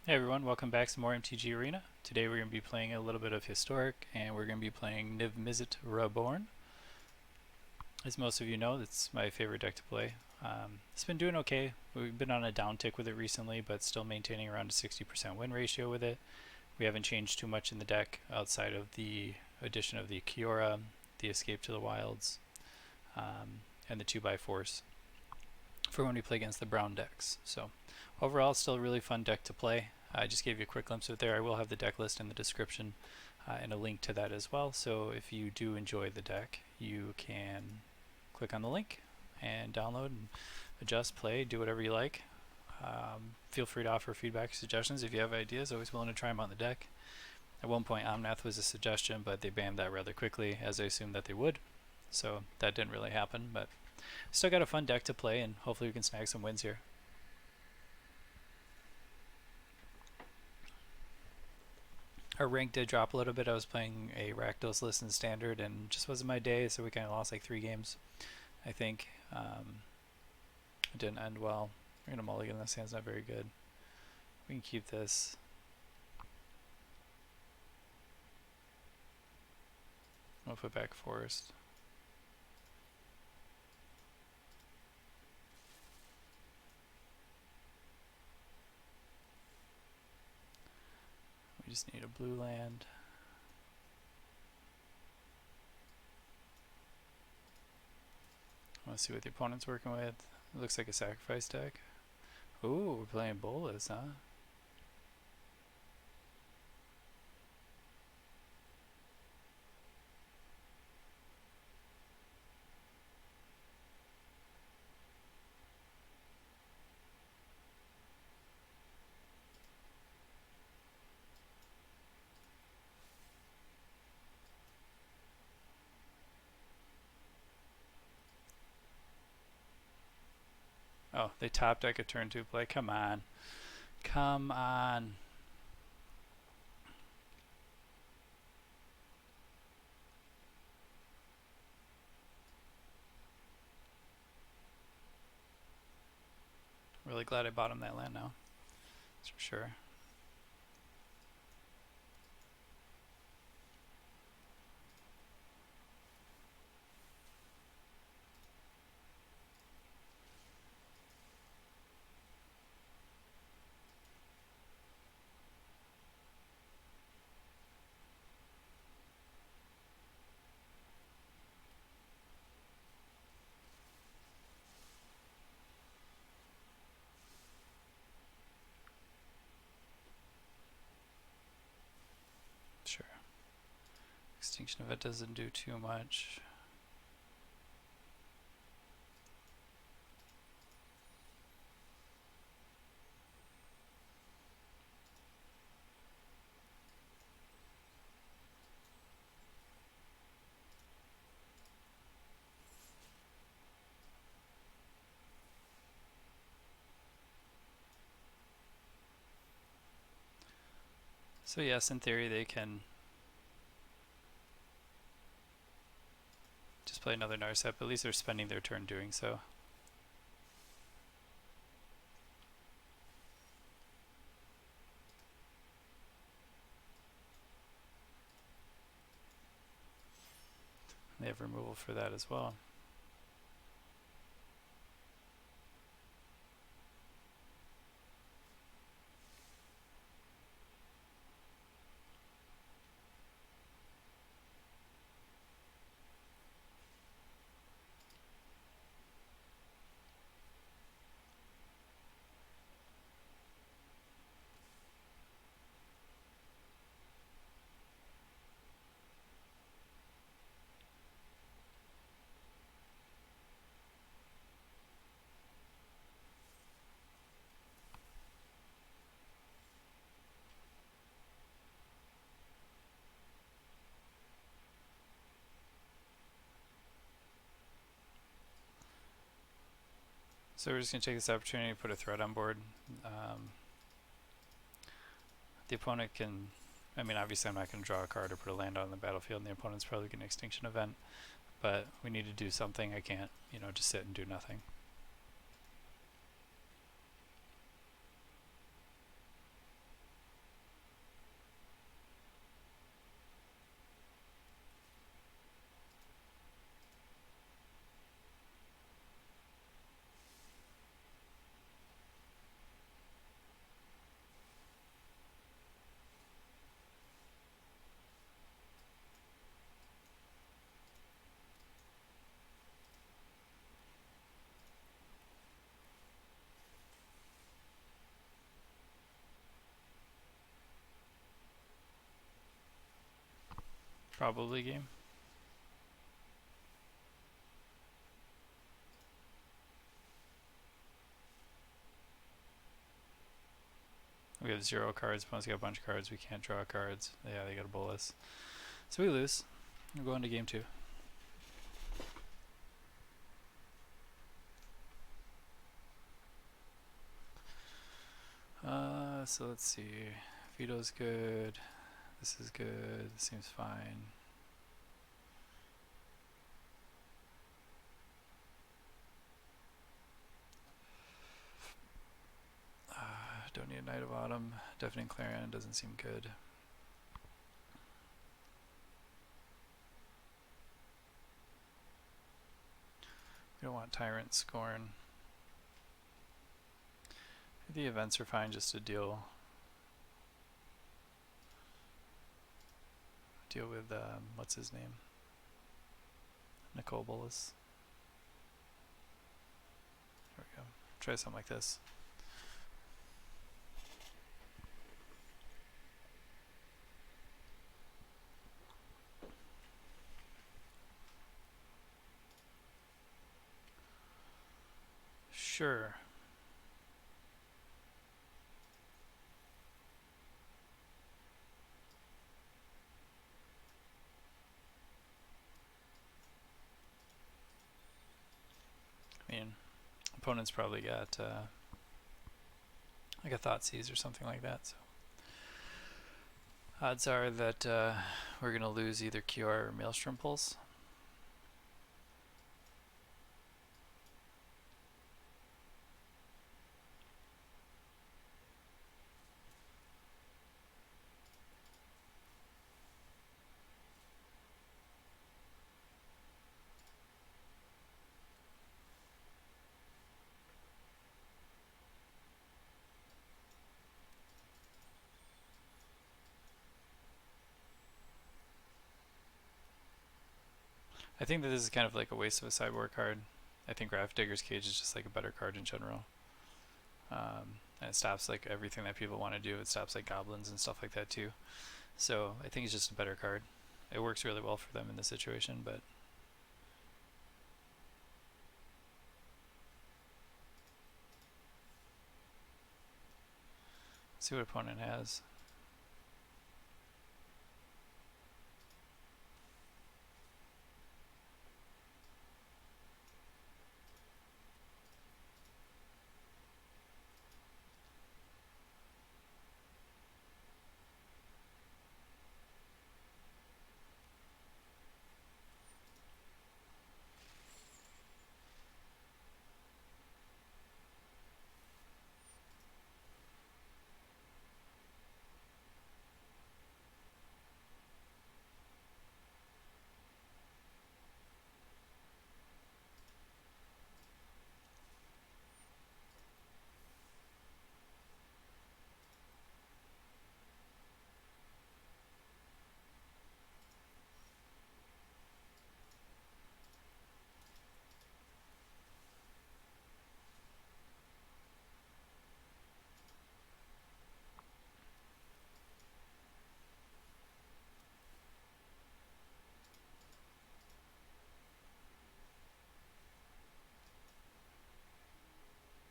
Hey everyone, welcome back to some more MTG Arena. Today we're going to be playing a little bit of Historic, and we're going to be playing Mizzet Reborn. As most of you know, that's my favorite deck to play. It's been doing okay. We've been on a downtick with it recently, but still maintaining around a 60% win ratio with it. We haven't changed too much in the deck outside of the addition of the Kiora, the Escape to the Wilds, and the 2x4s for when we play against the brown decks. So overall, it's still a really fun deck to play. I just gave you a quick glimpse of it there. I will have the deck list in the description and a link to that as well. So if you do enjoy the deck, you can click on the link and download and adjust, play, do whatever you like. Feel free to offer feedback, suggestions. If you have ideas, always willing to try them on the deck. At one point, Omnath was a suggestion, but they banned that rather quickly, as I assumed that they would. So that didn't really happen, but still got a fun deck to play, and hopefully we can snag some wins here. Our rank did drop a little bit. I was playing a Rakdos list in Standard, and just wasn't my day, so we kind of lost like 3 games, I think. It didn't end well. We're going to mulligan. This hand's not very good. We can keep this. I'll put back Forest. We just need a blue land. I want to see what the opponent's working with. It looks like a sacrifice deck. Ooh, we're playing Bolas, huh? Oh, they top deck a turn 2 play. Come on. Come on. Really glad I bought him that land now. That's for sure. Sure. Extinction Event doesn't do too much. So yes, in theory they can just play another Narset, but at least they're spending their turn doing so. They have removal for that as well. So we're just going to take this opportunity to put a threat on board. The opponent can, I mean, obviously I'm not going to draw a card or put a land on the battlefield, and the opponent's probably going to Extinction Event, but we need to do something. I can't, just sit and do nothing. Probably game. We have 0 cards. Once we got a bunch of cards, we can't draw cards. Yeah, they got a bolus. So we lose. We're going to game 2. So let's see. Veto's good. This is good. This seems fine. Don't need a Knight of Autumn. Deafening Clarion doesn't seem good. We don't want Tyrant Scorn. The events are fine just to deal with what's his name? Nicole Bolas. There we go. Try something like this. Sure. I mean, opponent's probably got like a Thoughtseize or something like that, so odds are that we're going to lose either QR or Maelstrom Pulse. I think that this is kind of like a waste of a sideboard card. I think Digger's Cage is just like a better card in general. And it stops like everything that people want to do. It stops like goblins and stuff like that too. So I think it's just a better card. It works really well for them in this situation, but see what opponent has.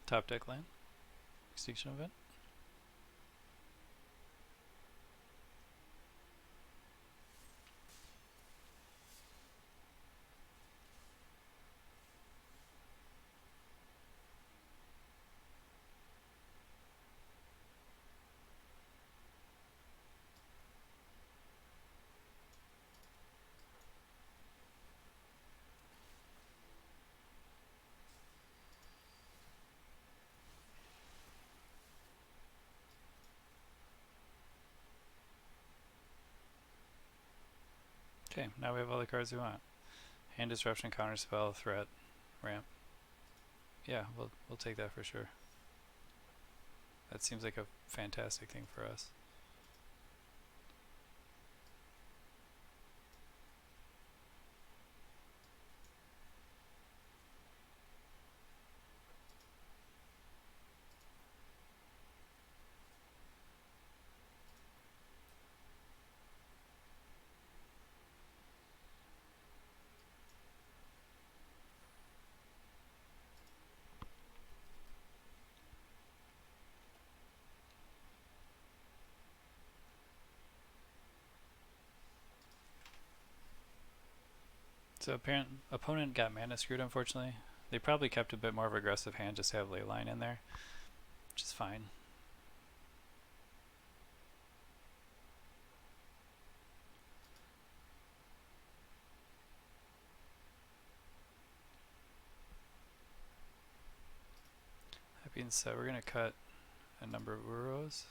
Top deck land. Extinction event. Okay, now we have all the cards we want. Hand Disruption, Counterspell, Threat, Ramp. Yeah, we'll take that for sure. That seems like a fantastic thing for us. So opponent got mana screwed, unfortunately. They probably kept a bit more of an aggressive hand just to have Leyline in there, which is fine. That being said, we're going to cut a number of Uros.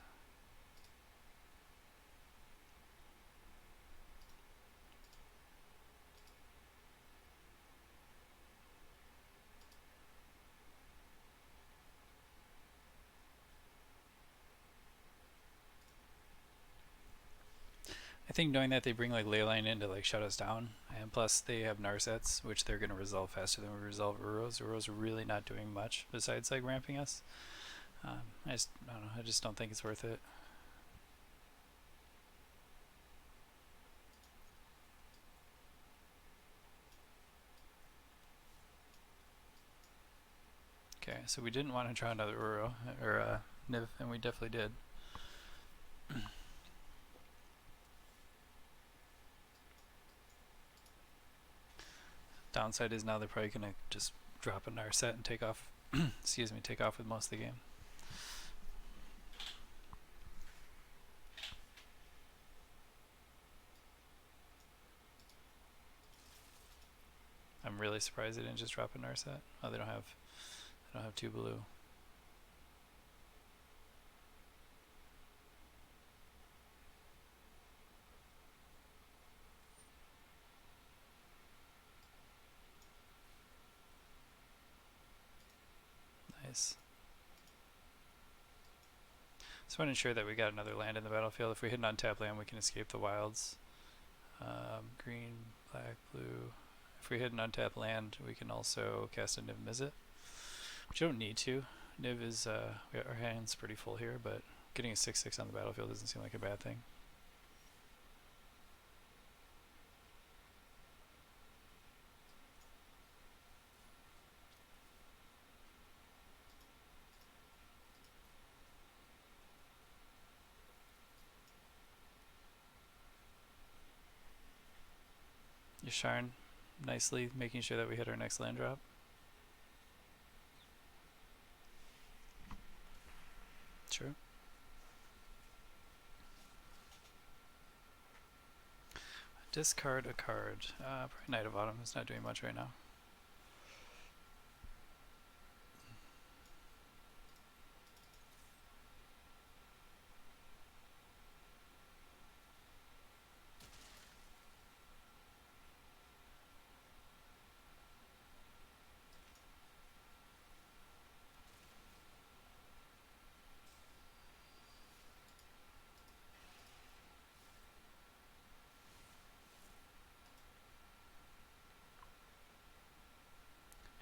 I think knowing that they bring like Leyline in to like shut us down, and plus they have Narsets, which they're going to resolve faster than we resolve Uros. Uros are really not doing much besides like ramping us. I don't know. I just don't think it's worth it. Okay, so we didn't want to try another Uro or Niv, and we definitely did. Downside is now they're probably gonna just drop a Narset and take off. Excuse me, take off with most of the game. I'm really surprised they didn't just drop a Narset. Oh, they don't have two blue. Nice. Just want to ensure that we got another land in the battlefield. If we hit an untapped land, we can escape the wilds. Green, black, blue. If we hit an untapped land, we can also cast a Niv Mizzet, which you don't need to. Niv is, our hand's pretty full here, but getting a 6/6 on the battlefield doesn't seem like a bad thing. Yasharn nicely making sure that we hit our next land drop. Sure. Discard a card. Probably Knight of Autumn is not doing much right now.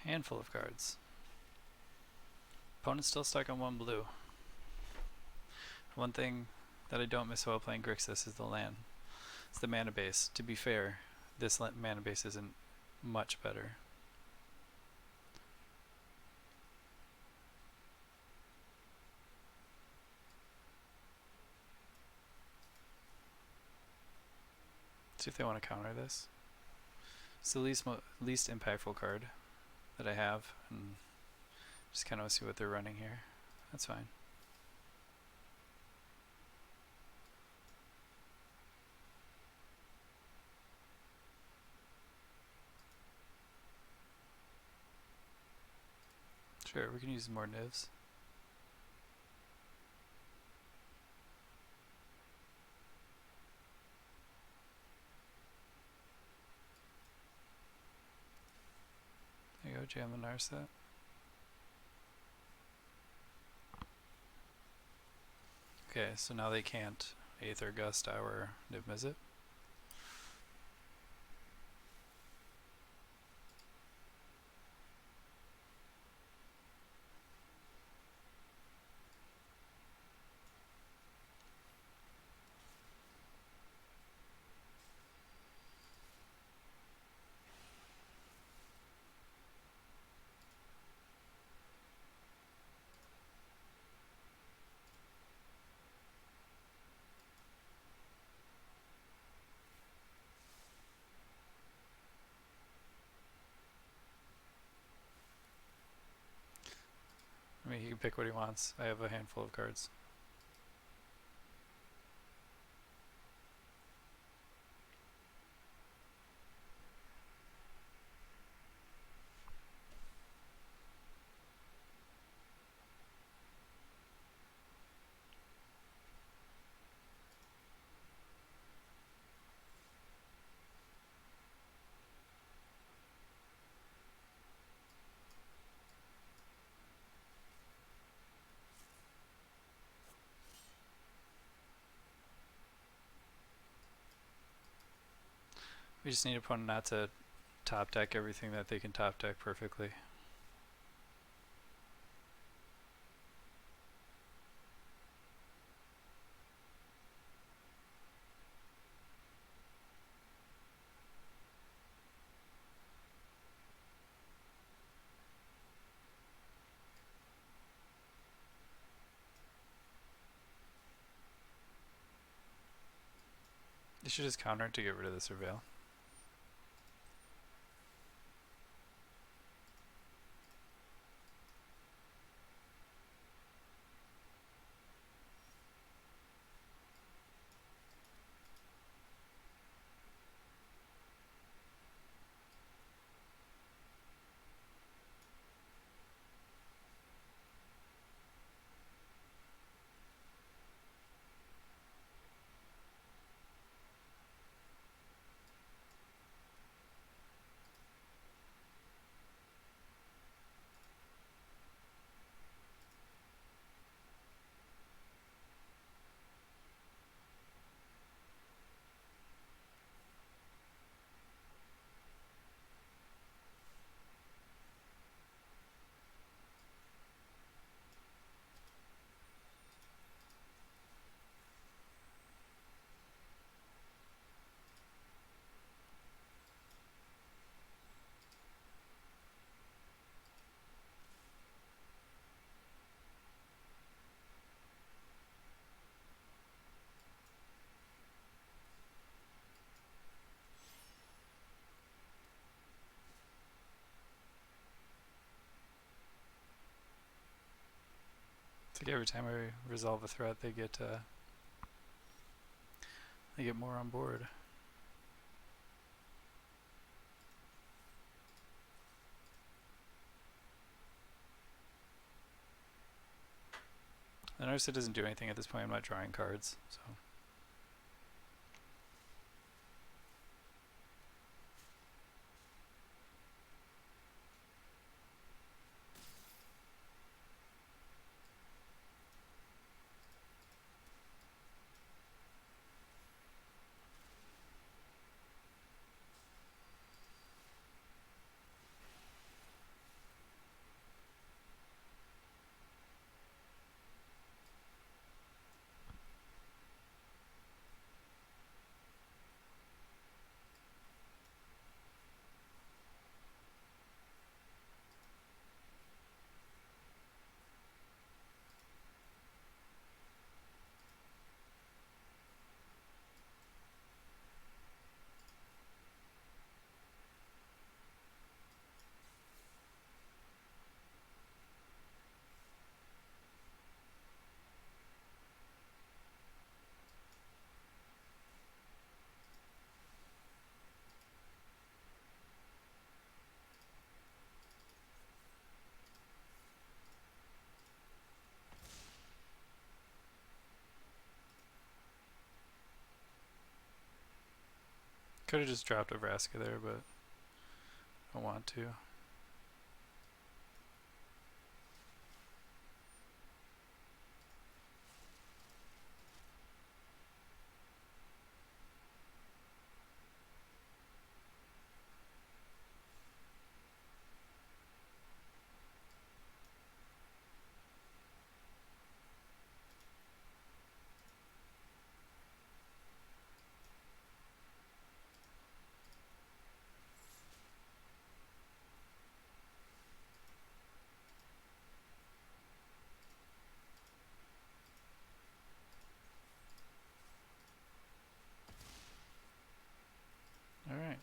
Handful of cards. Opponent's still stuck on one blue. One thing that I don't miss while playing Grixis is the land. It's the mana base. To be fair, this mana base isn't much better. See if they want to counter this. It's the least impactful card that I have, and just kind of see what they're running here. That's fine. Sure, we can use more nivs. There you go, jam the Narset. Okay, so now they can't Aether Gust our Niv Mizzet. mean, he can pick what he wants. I have a handful of cards. We just need opponent not to top deck everything that they can top deck perfectly. You should just counter it to get rid of the surveil. It's like every time I resolve a threat, they get more on board. I notice it doesn't do anything at this point. I'm not drawing cards, so. Could have just dropped a Vraska there, but I don't want to. Alright.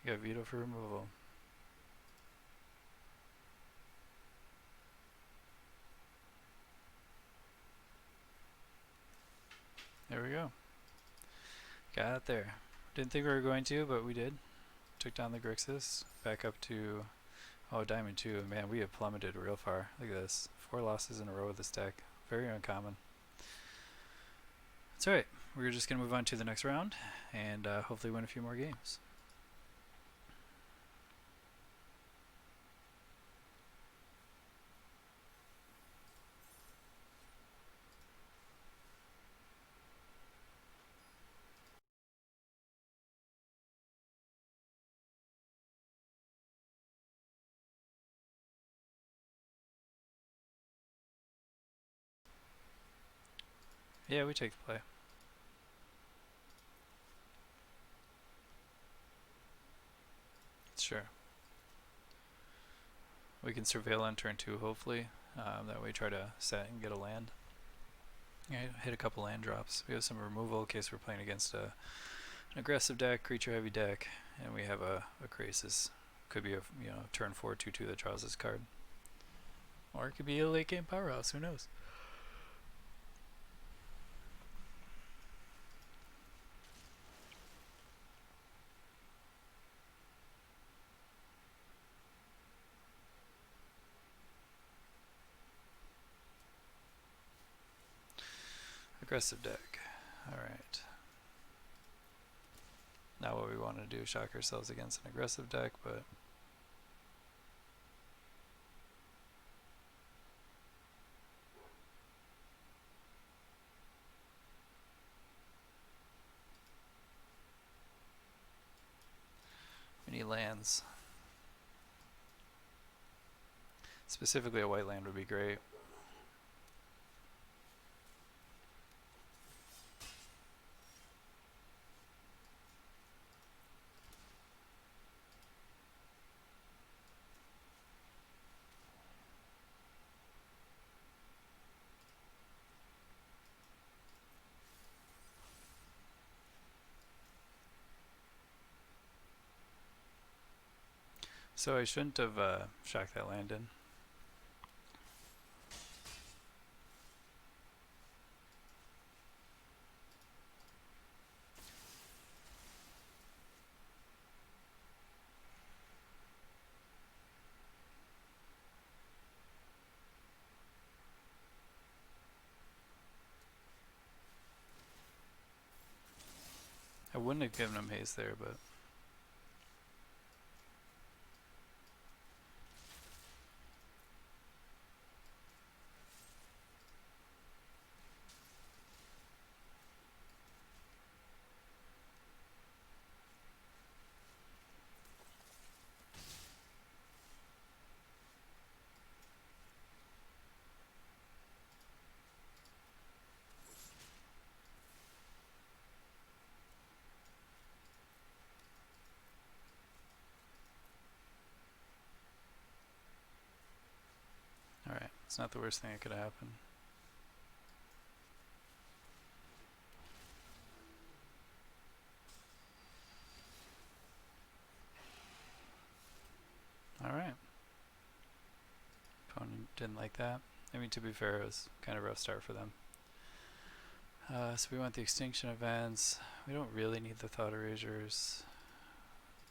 I got veto for removal. There we go. Got it there. Didn't think we were going to, but we did. Took down the Grixis. Back up to, oh, Diamond 2. Man, we have plummeted real far. Look at this. 4 losses in a row with this deck. Very uncommon. That's alright. We're just going to move on to the next round and hopefully win a few more games. Yeah, we take the play. Sure. We can surveil on turn 2, hopefully. That way try to set and get a land. Yeah, hit a couple land drops. We have some removal in case we're playing against an aggressive deck, creature heavy deck, and we have a Krasis. Could be a turn 4 2/2 that draws this card. Or it could be a late game powerhouse, who knows? Aggressive deck. Alright. Not what we want to do, shock ourselves against an aggressive deck, but we need lands. Specifically a white land would be great. So I shouldn't have shocked that land in. I wouldn't have given him haste there, but alright, it's not the worst thing that could have happened. Alright. Opponent didn't like that. I mean, to be fair, it was kind of a rough start for them. So we want the extinction events. We don't really need the thought erasures.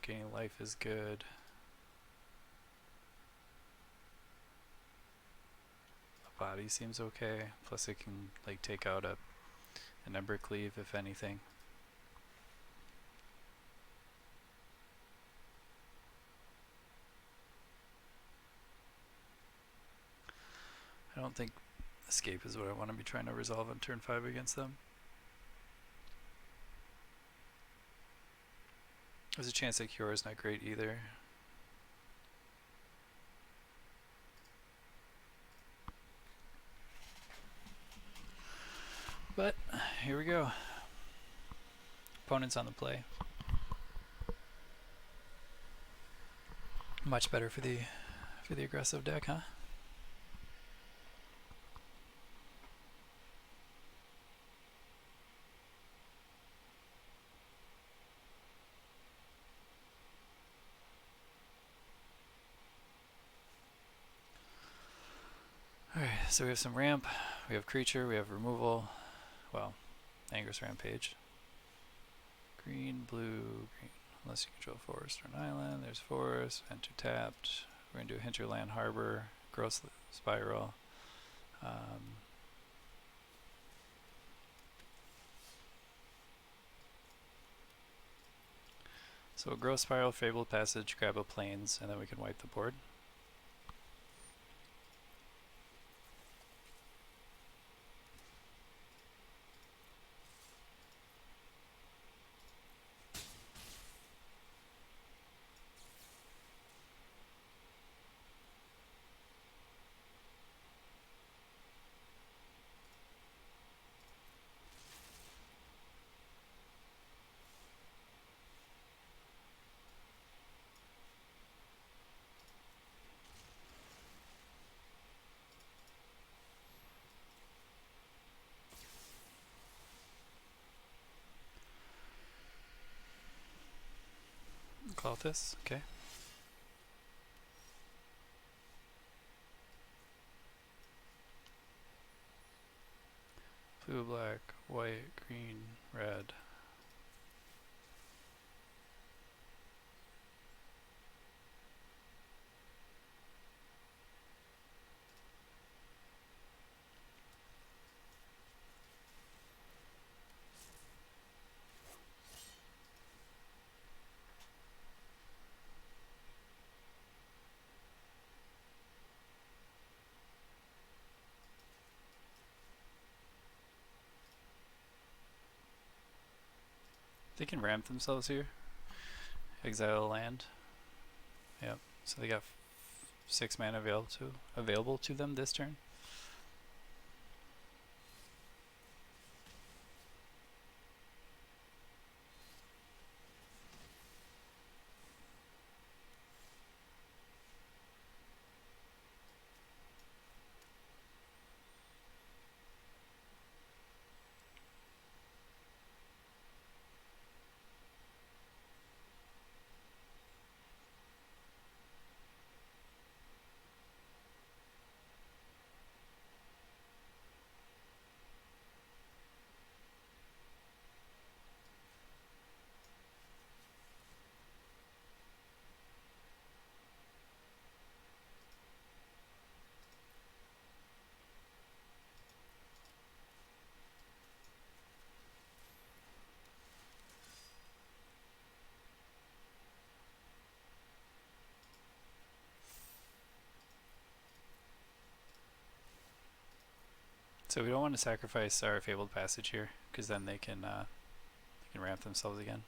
Gaining life is good. A body seems okay. Plus it can like take out an Ember Cleave if anything. I don't think escape is what I want to be trying to resolve on turn 5 against them. There's a chance that Cure is not great either. But here we go. Opponent's on the play. Much better for the aggressive deck, huh? Alright, so we have some ramp, we have creature, we have removal. Well, Anger's Rampage. Green, blue, green. Unless you control forest or an island. There's forest. Enter tapped. We're going to do Hinterland Harbor. Gross Spiral. So Gross Spiral, Fabled Passage, grab a Plains, and then we can wipe the board. Clothis, okay. Blue, black, white, green, red. They can ramp themselves here. Exile a land. Yep. So they got 6 mana available to them this turn. So we don't want to sacrifice our Fabled Passage here, because then they can ramp themselves again.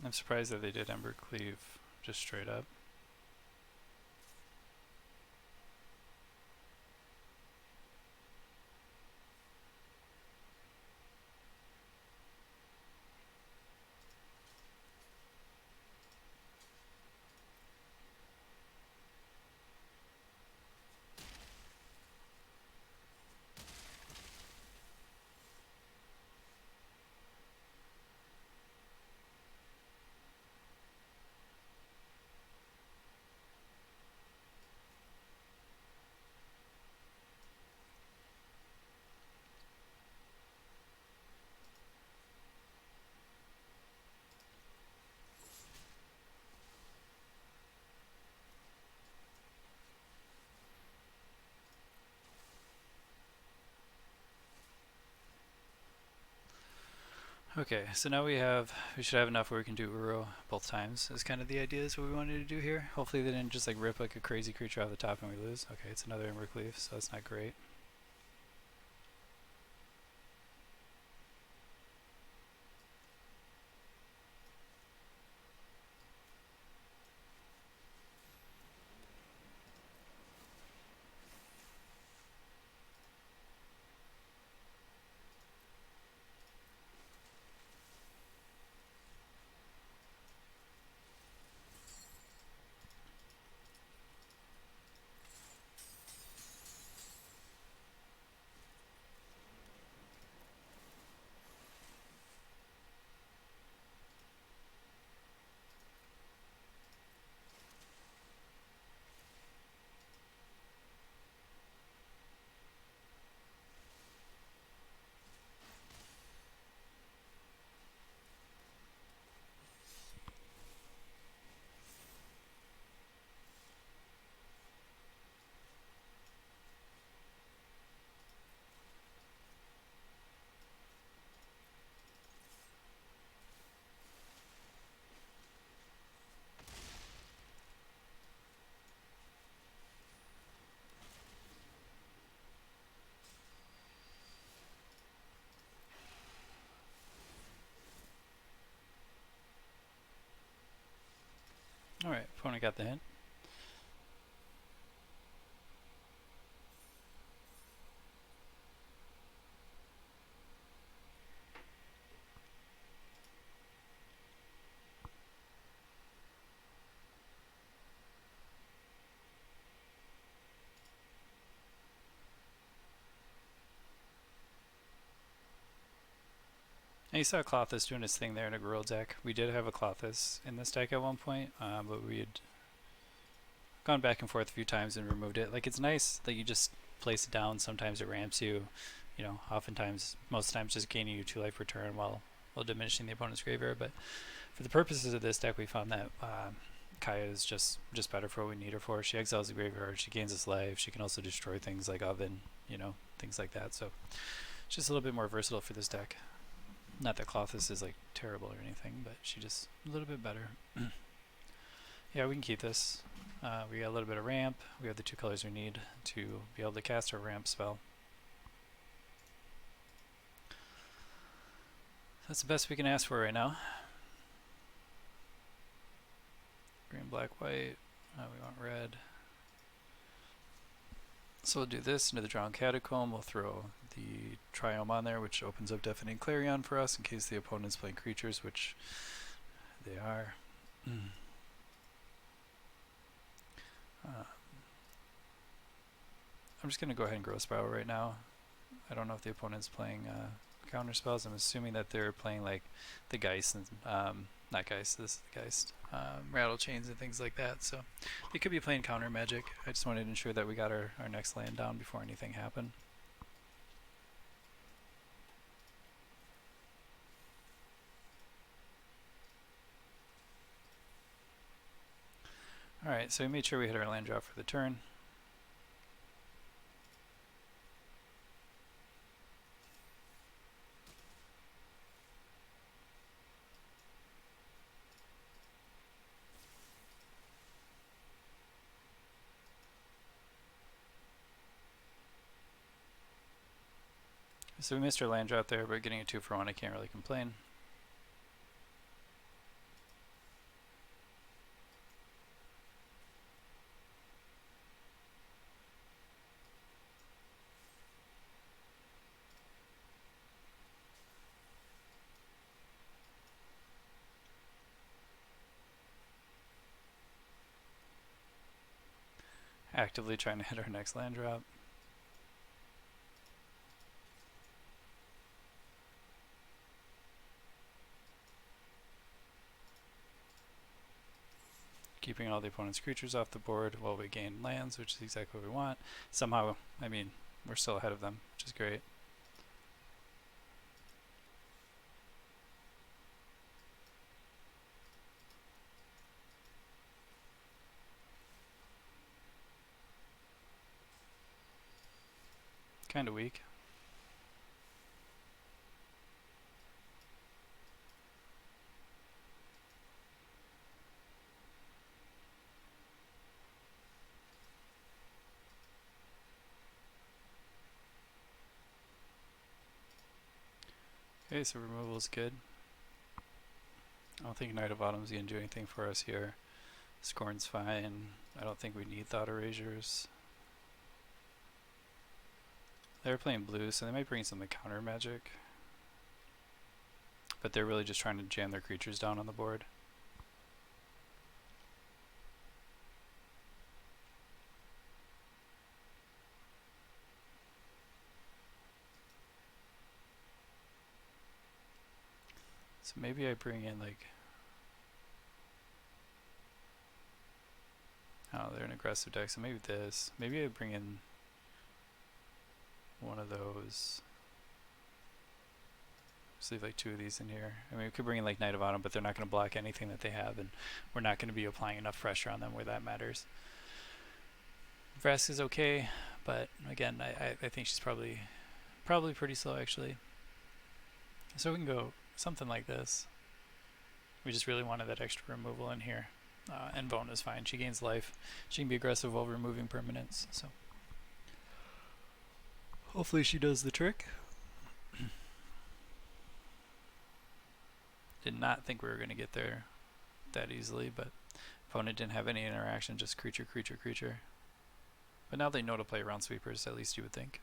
I'm surprised that they did Ember Cleave just straight up. Okay, so now we should have enough where we can do Uro both times. Is kind of the idea is what we wanted to do here. Hopefully they didn't just like rip like a crazy creature off the top and we lose. Okay, it's another Imbric Leaf, so that's not great. Alright, opponent got the hint. And you saw Klothys doing his thing there in a Gorilla deck. We did have a Klothys in this deck at one point, but we had gone back and forth a few times and removed it. Like, it's nice that you just place it down. Sometimes it ramps you, you know, oftentimes, most times just gaining you 2 life per turn while diminishing the opponent's graveyard. But for the purposes of this deck, we found that Kaya is just better for what we need her for. She exiles the graveyard, she gains this life, she can also destroy things like Oven, you know, things like that. So it's just a little bit more versatile for this deck. Not that Klothys is like terrible or anything, but she just a little bit better. Yeah, we can keep this. We got a little bit of ramp. We have the 2 colors we need to be able to cast our ramp spell. That's the best we can ask for right now. Green, black, white. We want red. So we'll do this into the Drowned Catacomb. We'll throw the Triome on there, which opens up Deafening Clarion for us in case the opponent's playing creatures, which they are. I'm just going to go ahead and Growth Spiral right now. I don't know if the opponent's playing counter spells. I'm assuming that they're playing like the Geist and not Geist, this is the Geist, Rattle Chains and things like that. So they could be playing counter magic. I just wanted to ensure that we got our next land down before anything happened. Alright, so we made sure we hit our land drop for the turn. So we missed our land drop there, but getting a 2-for-1, I can't really complain. Actively trying to hit our next land drop. Keeping all the opponent's creatures off the board while we gain lands, which is exactly what we want. Somehow, I mean, we're still ahead of them, which is great. Kind of weak. Okay, so removal is good. I don't think Knight of Autumn's going to do anything for us here. Scorn's fine. I don't think we need Thought Erasures. They're playing blue, so they might bring some counter magic. But they're really just trying to jam their creatures down on the board. So maybe I bring in like... Oh, they're an aggressive deck, so maybe this. Maybe I bring in one of those. Just leave like 2 of these in here. I mean, we could bring in like Knight of Autumn, but they're not going to block anything that they have, and we're not going to be applying enough pressure on them where that matters. Vrask is okay, but again, I think she's probably pretty slow actually. So we can go something like this. We just really wanted that extra removal in here. And Vona is fine. She gains life. She can be aggressive while removing permanents. So hopefully she does the trick. Did not think we were going to get there that easily, but opponent didn't have any interaction, just creature, creature, creature. But now they know to play around sweepers, at least you would think.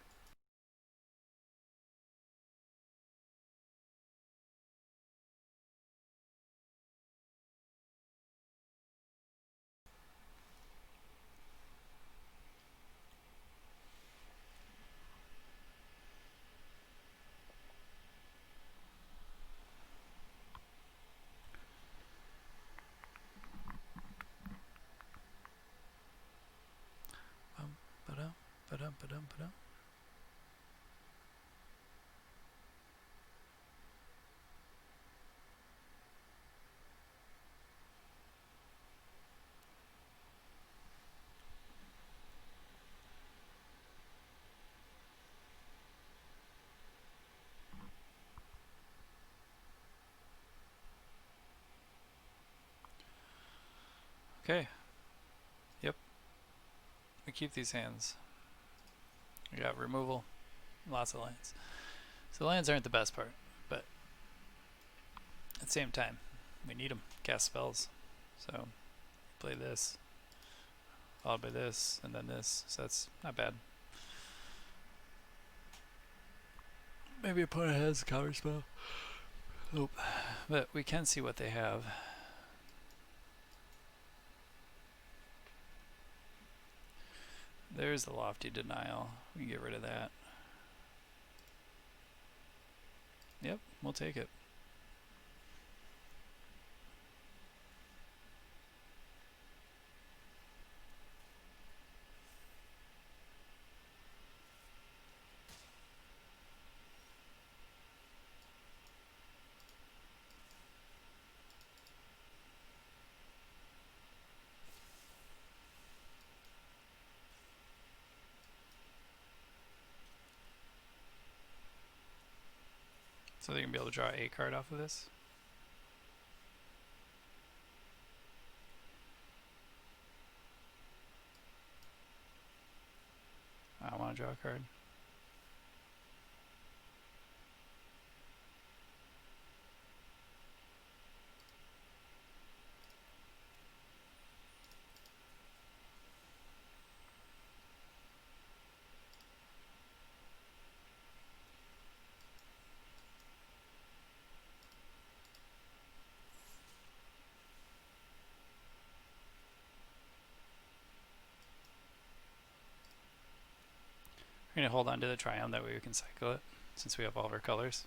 Okay. Yep. We keep these hands. We got removal, lots of lands. So lands aren't the best part, but at the same time, we need them. Cast spells. So play this, followed by this, and then this. So that's not bad. Maybe opponent has a counter spell. Nope. But we can see what they have. There's the Lofty Denial. We can get rid of that. Yep, we'll take it. So they're going to be able to draw a card off of this. I want to draw a card. We're going to hold on to the Triumph, that way we can cycle it, since we have all of our colors.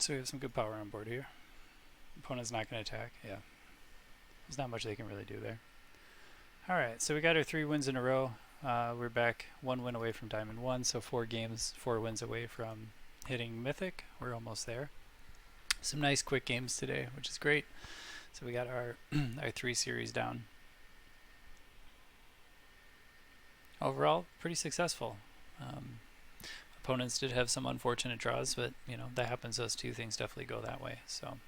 So we have some good power on board here. Opponent's not going to attack. Yeah. There's not much they can really do there. Alright, so we got our 3 wins in a row. We're back 1 win away from Diamond 1, so 4 games, 4 wins away from hitting Mythic. We're almost there. Some nice quick games today, which is great. So we got our, our 3 series down. Overall, pretty successful. Opponents did have some unfortunate draws, but you know that happens to us too. Things definitely go that way. So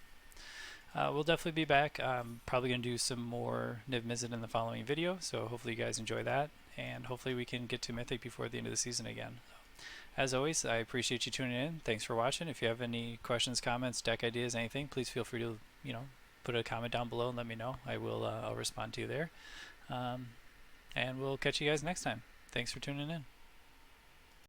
we'll definitely be back. Probably going to do some more Niv Mizzet in the following video, so hopefully you guys enjoy that, and hopefully we can get to Mythic before the end of the season again. As always, I appreciate you tuning in. Thanks for watching. If you have any questions, comments, deck ideas, anything, please feel free to put a comment down below and let me know. I'll respond to you there. And we'll catch you guys next time. Thanks for tuning in.